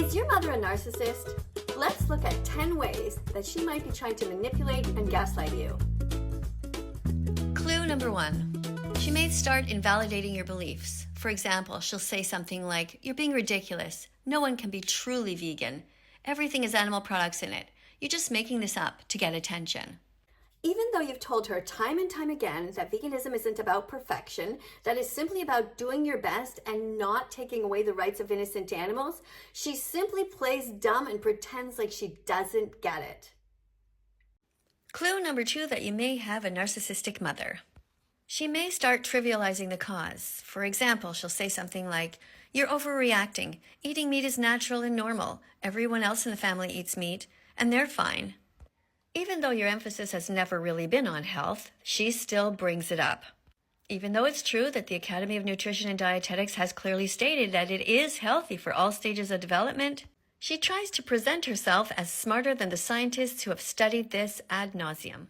Is your mother a narcissist? Let's look at 10 ways that she might be trying to manipulate and gaslight you. Clue number 1. She may start invalidating your beliefs. For example, she'll say something like, "You're being ridiculous. No one can be truly vegan. Everything has animal products in it. You're just making this up to get attention." Even though you've told her time and time again that veganism isn't about perfection, that it's simply about doing your best and not taking away the rights of innocent animals, she simply plays dumb and pretends like she doesn't get it. Clue number 2 that you may have a narcissistic mother. She may start trivializing the cause. For example, she'll say something like, "You're overreacting. Eating meat is natural and normal. Everyone else in the family eats meat, and they're fine." Even though your emphasis has never really been on health, she still brings it up. Even though it's true that the Academy of Nutrition and Dietetics has clearly stated that it is healthy for all stages of development, she tries to present herself as smarter than the scientists who have studied this ad nauseum.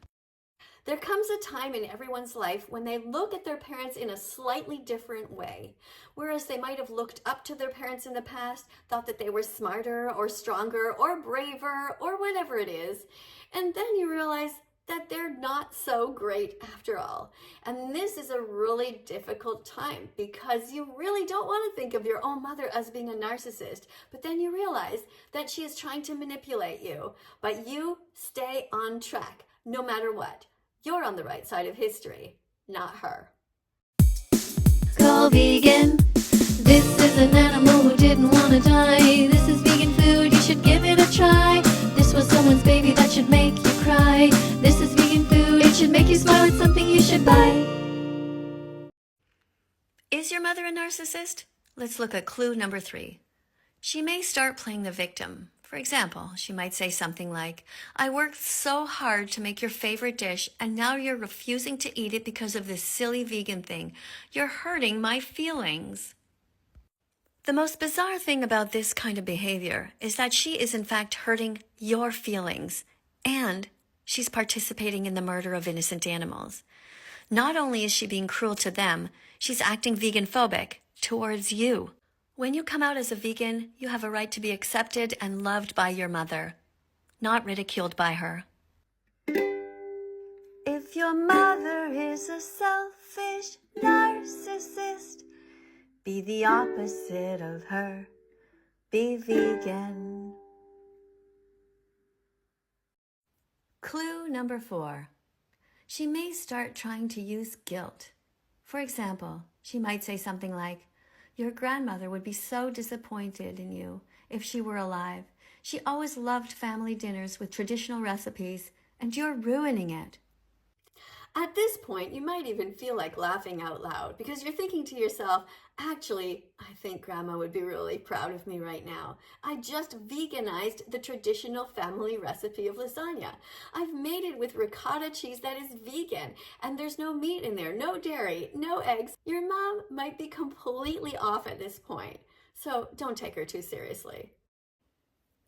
There comes a time in everyone's life when they look at their parents in a slightly different way. Whereas they might have looked up to their parents in the past, thought that they were smarter or stronger or braver or whatever it is. And then you realize that they're not so great after all. And this is a really difficult time because you really don't want to think of your own mother as being a narcissist. But then you realize that she is trying to manipulate you. But you stay on track no matter what. You're on the right side of history, not her. Go vegan. This is an animal who didn't want to die. This is vegan food, you should give it a try. This was someone's baby that should make you cry. This is vegan food, it should make you smile, it's something you should buy. Is your mother a narcissist? Let's look at clue number 3. She may start playing the victim. For example, she might say something like, "I worked so hard to make your favorite dish, and now you're refusing to eat it because of this silly vegan thing. You're hurting my feelings." The most bizarre thing about this kind of behavior is that she is in fact hurting your feelings, and she's participating in the murder of innocent animals. Not only is she being cruel to them, she's acting vegan-phobic towards you. When you come out as a vegan, you have a right to be accepted and loved by your mother, not ridiculed by her. If your mother is a selfish narcissist, be the opposite of her. Be vegan. Clue number 4. She may start trying to use guilt. For example, she might say something like, "Your grandmother would be so disappointed in you if she were alive. She always loved family dinners with traditional recipes, and you're ruining it." At this point, you might even feel like laughing out loud because you're thinking to yourself, actually, I think Grandma would be really proud of me right now. I just veganized the traditional family recipe of lasagna. I've made it with ricotta cheese that is vegan, and there's no meat in there, no dairy, no eggs. Your mom might be completely off at this point, so don't take her too seriously.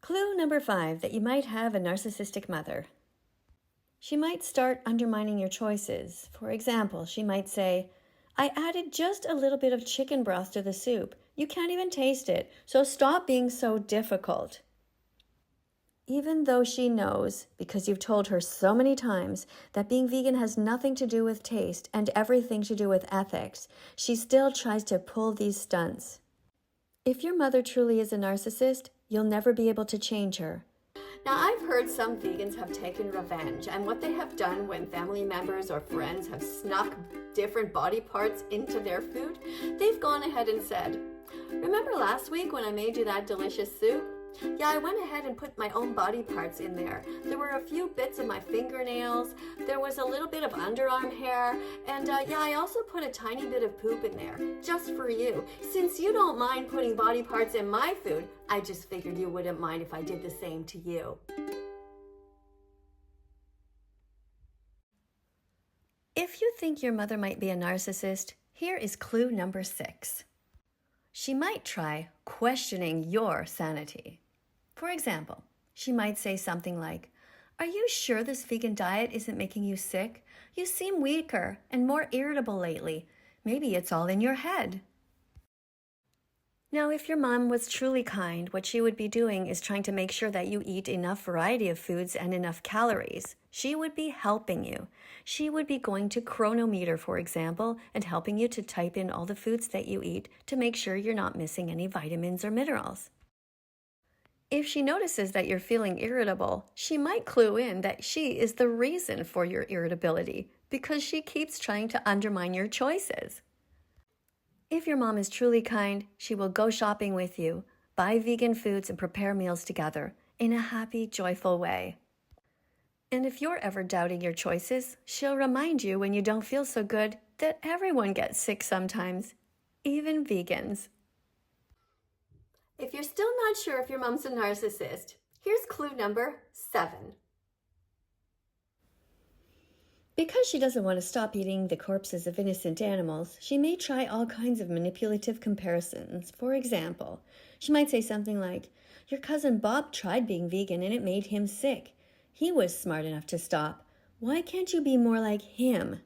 Clue number 5 that you might have a narcissistic mother. She might start undermining your choices. For example, she might say, "I added just a little bit of chicken broth to the soup. You can't even taste it, so stop being so difficult." Even though she knows, because you've told her so many times, that being vegan has nothing to do with taste and everything to do with ethics, she still tries to pull these stunts. If your mother truly is a narcissist, you'll never be able to change her. Now, I've heard some vegans have taken revenge, and what they have done when family members or friends have snuck different body parts into their food, they've gone ahead and said, "Remember last week when I made you that delicious soup? Yeah, I went ahead and put my own body parts in there. There were a few bits of my fingernails, there was a little bit of underarm hair, and yeah, I also put a tiny bit of poop in there, just for you. Since you don't mind putting body parts in my food, I just figured you wouldn't mind if I did the same to you." If you think your mother might be a narcissist, here is clue number 6. She might try questioning your sanity. For example, she might say something like, "Are you sure this vegan diet isn't making you sick? You seem weaker and more irritable lately. Maybe it's all in your head." Now, if your mom was truly kind, what she would be doing is trying to make sure that you eat enough variety of foods and enough calories. She would be helping you. She would be going to Chronometer, for example, and helping you to type in all the foods that you eat to make sure you're not missing any vitamins or minerals. If she notices that you're feeling irritable, she might clue in that she is the reason for your irritability because she keeps trying to undermine your choices. If your mom is truly kind, she will go shopping with you, buy vegan foods, and prepare meals together in a happy, joyful way. And if you're ever doubting your choices, she'll remind you when you don't feel so good that everyone gets sick sometimes, even vegans. If you're still not sure if your mom's a narcissist, here's clue number 7. Because she doesn't want to stop eating the corpses of innocent animals, she may try all kinds of manipulative comparisons. For example, she might say something like, "Your cousin Bob tried being vegan and it made him sick. He was smart enough to stop. Why can't you be more like him?"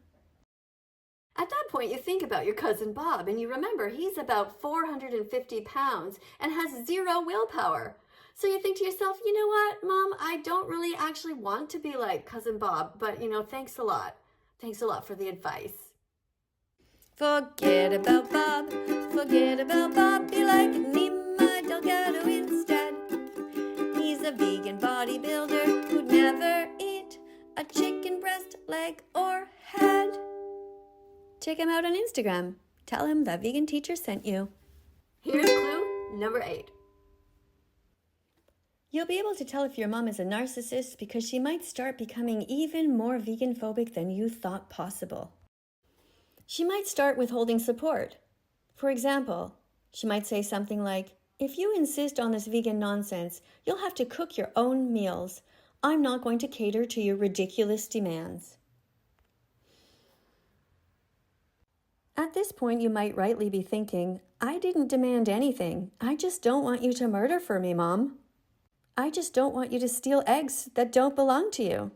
At that point, you think about your cousin Bob, and you remember he's about 450 pounds and has 0 willpower. So you think to yourself, you know what, Mom, I don't really actually want to be like cousin Bob, but, thanks a lot. Thanks a lot for the advice. Forget about Bob, be like Nima Delgado instead. He's a vegan bodybuilder who'd never eat a chicken breast, leg, or head. Check him out on Instagram. Tell him that Vegan Teacher sent you. Here's clue number 8. You'll be able to tell if your mom is a narcissist because she might start becoming even more vegan phobic than you thought possible. She might start withholding support. For example, she might say something like, "If you insist on this vegan nonsense, you'll have to cook your own meals. I'm not going to cater to your ridiculous demands." At this point, you might rightly be thinking, "I didn't demand anything. I just don't want you to murder for me, Mom. I just don't want you to steal eggs that don't belong to you.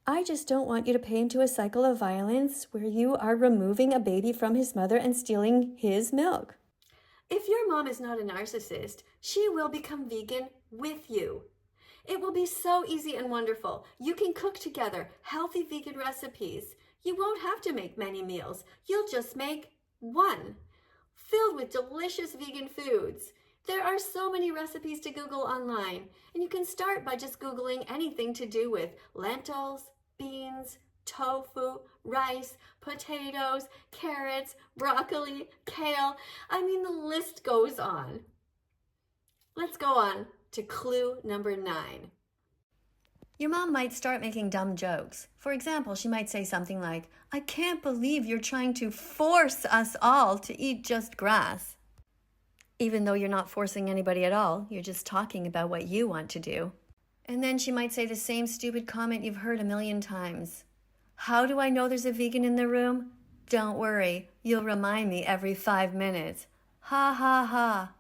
I just don't want you to pay into a cycle of violence where you are removing a baby from his mother and stealing his milk." If your mom is not a narcissist, she will become vegan with you. It will be so easy and wonderful. You can cook together healthy vegan recipes. You won't have to make many meals. You'll just make one, filled with delicious vegan foods. There are so many recipes to Google online, and you can start by just Googling anything to do with lentils, beans, tofu, rice, potatoes, carrots, broccoli, kale. The list goes on. Let's go on to clue number 9. Your mom might start making dumb jokes. For example, she might say something like, "I can't believe you're trying to force us all to eat just grass." Even though you're not forcing anybody at all, you're just talking about what you want to do. And then she might say the same stupid comment you've heard a million times. "How do I know there's a vegan in the room? Don't worry, you'll remind me every 5 minutes. Ha ha ha."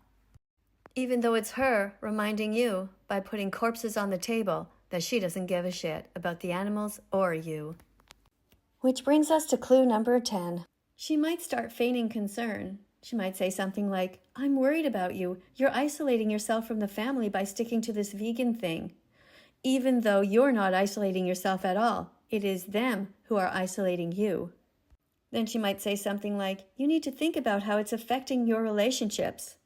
Even though it's her reminding you by putting corpses on the table that she doesn't give a shit about the animals or you. Which brings us to clue number 10. She might start feigning concern. She might say something like, "I'm worried about you. You're isolating yourself from the family by sticking to this vegan thing." Even though you're not isolating yourself at all, it is them who are isolating you. Then she might say something like, "You need to think about how it's affecting your relationships."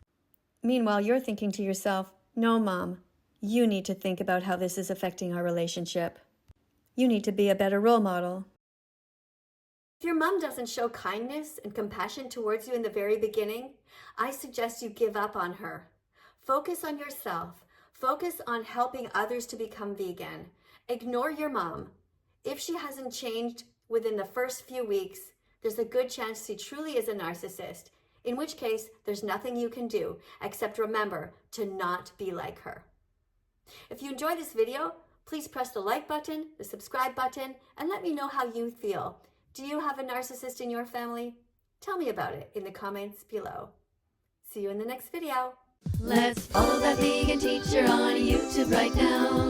Meanwhile, you're thinking to yourself, "No, Mom, you need to think about how this is affecting our relationship. You need to be a better role model." If your mom doesn't show kindness and compassion towards you in the very beginning, I suggest you give up on her. Focus on yourself. Focus on helping others to become vegan. Ignore your mom. If she hasn't changed within the first few weeks, there's a good chance she truly is a narcissist, in which case there's nothing you can do except remember to not be like her. If you enjoyed this video, please press the like button, the subscribe button, and let me know how you feel. Do you have a narcissist in your family? Tell me about it in the comments below. See you in the next video. Let's follow that vegan teacher on YouTube right now.